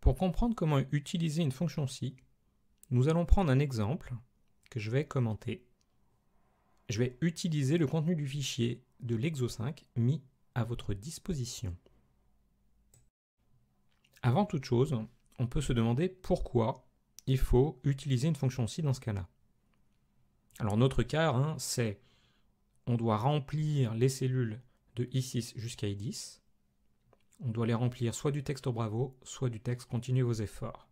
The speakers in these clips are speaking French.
Pour comprendre comment utiliser une fonction si, nous allons prendre un exemple que je vais commenter. Je vais utiliser le contenu du fichier de l'exo 5 mis à votre disposition. Avant toute chose, on peut se demander pourquoi il faut utiliser une fonction si dans ce cas-là. Alors notre cas, c'est on doit remplir les cellules de I6 jusqu'à I10. On doit les remplir soit du texte au Bravo, soit du texte continue vos efforts.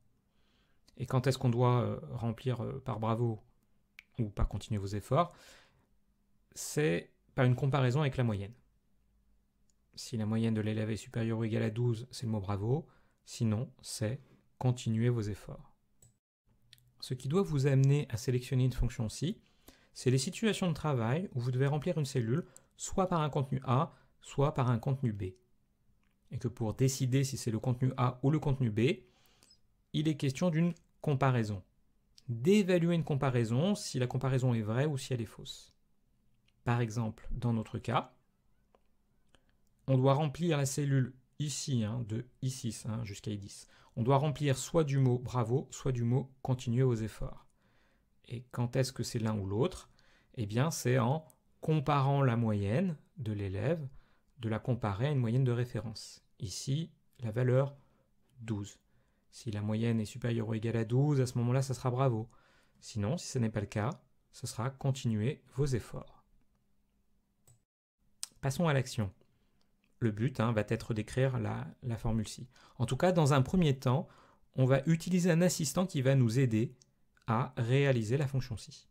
Et quand est-ce qu'on doit remplir par Bravo ou par continue vos efforts? C'est par une comparaison avec la moyenne. Si la moyenne de l'élève est supérieure ou égale à 12, c'est le mot Bravo. Sinon, c'est continuez vos efforts. Ce qui doit vous amener à sélectionner une fonction si, c'est les situations de travail où vous devez remplir une cellule soit par un contenu A, soit par un contenu B. Et que pour décider si c'est le contenu A ou le contenu B, il est question d'une comparaison. D'évaluer une comparaison si la comparaison est vraie ou si elle est fausse. Par exemple, dans notre cas, on doit remplir la cellule ici, de I6 jusqu'à I10. On doit remplir soit du mot Bravo, soit du mot continuez vos efforts. Et quand est-ce que c'est l'un ou l'autre? Eh bien, c'est en comparant la moyenne de l'élève, de la comparer à une moyenne de référence. Ici, la valeur 12. Si la moyenne est supérieure ou égale à 12, à ce moment-là, ça sera Bravo. Sinon, si ce n'est pas le cas, ce sera continuez vos efforts. Passons à l'action. Le but va être d'écrire la formule si. En tout cas, dans un premier temps, on va utiliser un assistant qui va nous aider à réaliser la fonction si.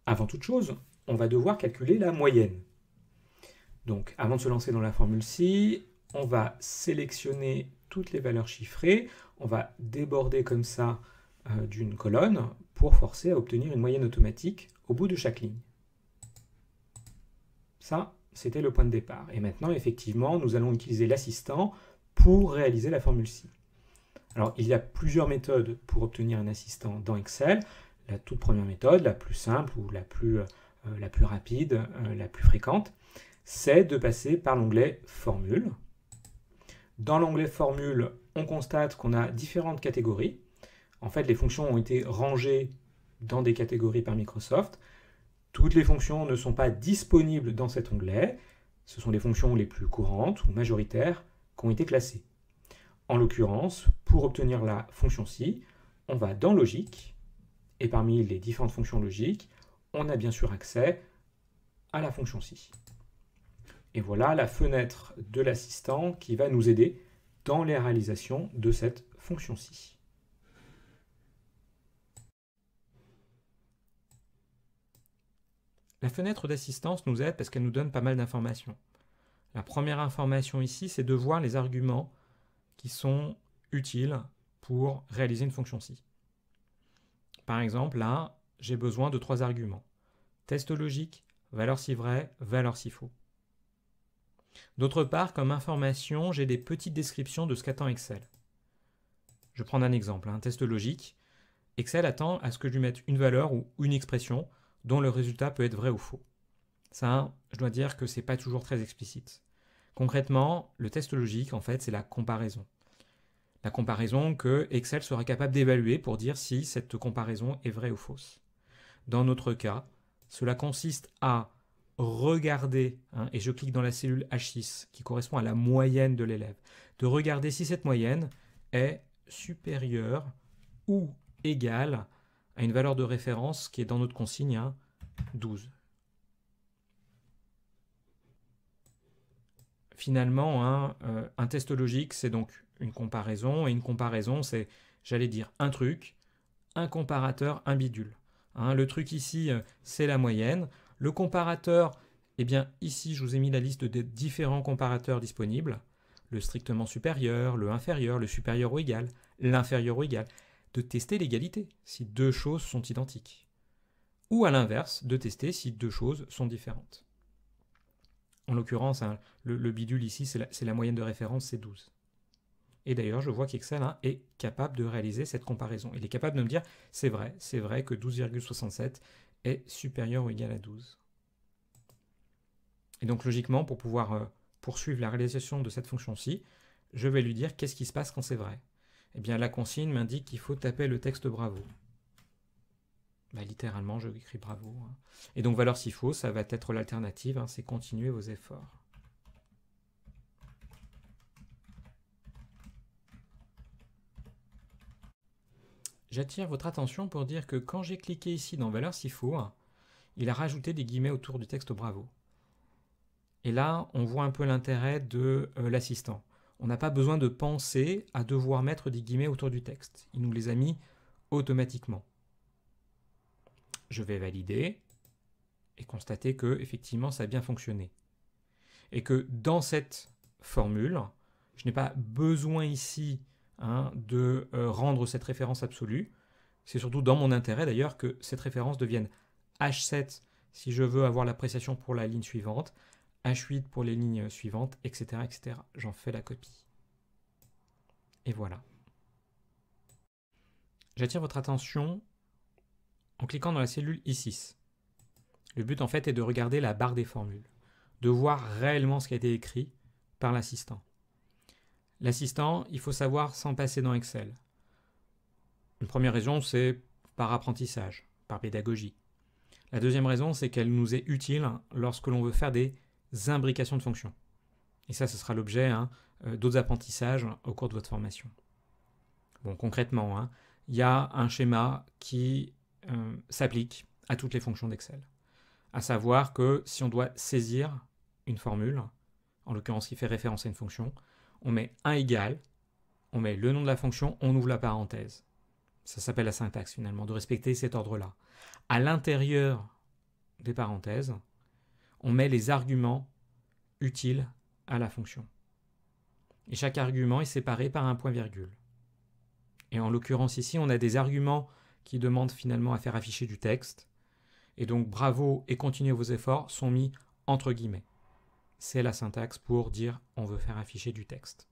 Avant toute chose, on va devoir calculer la moyenne. Donc, avant de se lancer dans la formule si, on va sélectionner toutes les valeurs chiffrées, on va déborder comme ça d'une colonne pour forcer à obtenir une moyenne automatique au bout de chaque ligne. Ça, c'était le point de départ. Et maintenant, effectivement, nous allons utiliser l'assistant pour réaliser la formule si. Alors, il y a plusieurs méthodes pour obtenir un assistant dans Excel. La toute première méthode, la plus simple ou la plus rapide, la plus fréquente, c'est de passer par l'onglet Formule. Dans l'onglet Formule, on constate qu'on a différentes catégories. En fait, les fonctions ont été rangées dans des catégories par Microsoft. Toutes les fonctions ne sont pas disponibles dans cet onglet. Ce sont les fonctions les plus courantes ou majoritaires qui ont été classées. En l'occurrence, pour obtenir la fonction si, on va dans Logique, et parmi les différentes fonctions logiques, on a bien sûr accès à la fonction si. Et voilà la fenêtre de l'assistant qui va nous aider dans les réalisations de cette fonction si. La fenêtre d'assistance nous aide parce qu'elle nous donne pas mal d'informations. La première information ici, c'est de voir les arguments qui sont utiles pour réaliser une fonction si. Par exemple, là, j'ai besoin de 3 arguments. Test logique, valeur si vrai, valeur si faux. D'autre part, comme information, j'ai des petites descriptions de ce qu'attend Excel. Je vais prendre un exemple, un test logique. Excel attend à ce que je lui mette une valeur ou une expression dont le résultat peut être vrai ou faux. Ça, je dois dire que ce n'est pas toujours très explicite. Concrètement, le test logique, en fait, c'est la comparaison. La comparaison que Excel sera capable d'évaluer pour dire si cette comparaison est vraie ou fausse. Dans notre cas, cela consiste à regarder, et je clique dans la cellule H6 qui correspond à la moyenne de l'élève, de regarder si cette moyenne est supérieure ou égale à une valeur de référence qui est dans notre consigne 12. Finalement, un test logique, c'est donc une comparaison, et une comparaison, c'est, j'allais dire, un truc, un comparateur, un bidule. Le truc ici, c'est la moyenne. Le comparateur, eh bien, ici, je vous ai mis la liste des différents comparateurs disponibles. Le strictement supérieur, le inférieur, le supérieur ou égal, l'inférieur ou égal. De tester l'égalité, si deux choses sont identiques. Ou à l'inverse, de tester si deux choses sont différentes. En l'occurrence, le bidule ici, c'est la moyenne de référence, c'est 12. Et d'ailleurs, je vois qu'Excel est capable de réaliser cette comparaison. Il est capable de me dire, c'est vrai que 12,67 est supérieur ou égal à 12. Et donc, logiquement, pour pouvoir poursuivre la réalisation de cette fonction-ci, je vais lui dire qu'est-ce qui se passe quand c'est vrai. Eh bien, la consigne m'indique qu'il faut taper le texte bravo. Bah, littéralement, je écris bravo. Et donc, valeur si faux, ça va être l'alternative, c'est continuer vos efforts. J'attire votre attention pour dire que quand j'ai cliqué ici dans valeur si faux, il a rajouté des guillemets autour du texte bravo. Et là, on voit un peu l'intérêt de l'assistant. On n'a pas besoin de penser à devoir mettre des guillemets autour du texte. Il nous les a mis automatiquement. Je vais valider et constater que effectivement ça a bien fonctionné. Et que dans cette formule, je n'ai pas besoin ici de rendre cette référence absolue. C'est surtout dans mon intérêt d'ailleurs que cette référence devienne H7 si je veux avoir l'appréciation pour la ligne suivante, H8 pour les lignes suivantes, etc. etc. J'en fais la copie. Et voilà. J'attire votre attention en cliquant dans la cellule I6. Le but en fait est de regarder la barre des formules, de voir réellement ce qui a été écrit par l'assistant. L'assistant, il faut savoir s'en passer dans Excel. Une première raison, c'est par apprentissage, par pédagogie. La deuxième raison, c'est qu'elle nous est utile lorsque l'on veut faire des imbrications de fonctions. Et ça, ce sera l'objet d'autres apprentissages au cours de votre formation. Bon, concrètement, il y a un schéma qui s'applique à toutes les fonctions d'Excel. À savoir que si on doit saisir une formule, en l'occurrence qui fait référence à une fonction, on met un égal, on met le nom de la fonction, on ouvre la parenthèse. Ça s'appelle la syntaxe finalement, de respecter cet ordre-là. À l'intérieur des parenthèses, on met les arguments utiles à la fonction. Et chaque argument est séparé par un point-virgule. Et en l'occurrence ici, on a des arguments qui demandent finalement à faire afficher du texte. Et donc bravo et continuez vos efforts sont mis entre guillemets. C'est la syntaxe pour dire on veut faire afficher du texte.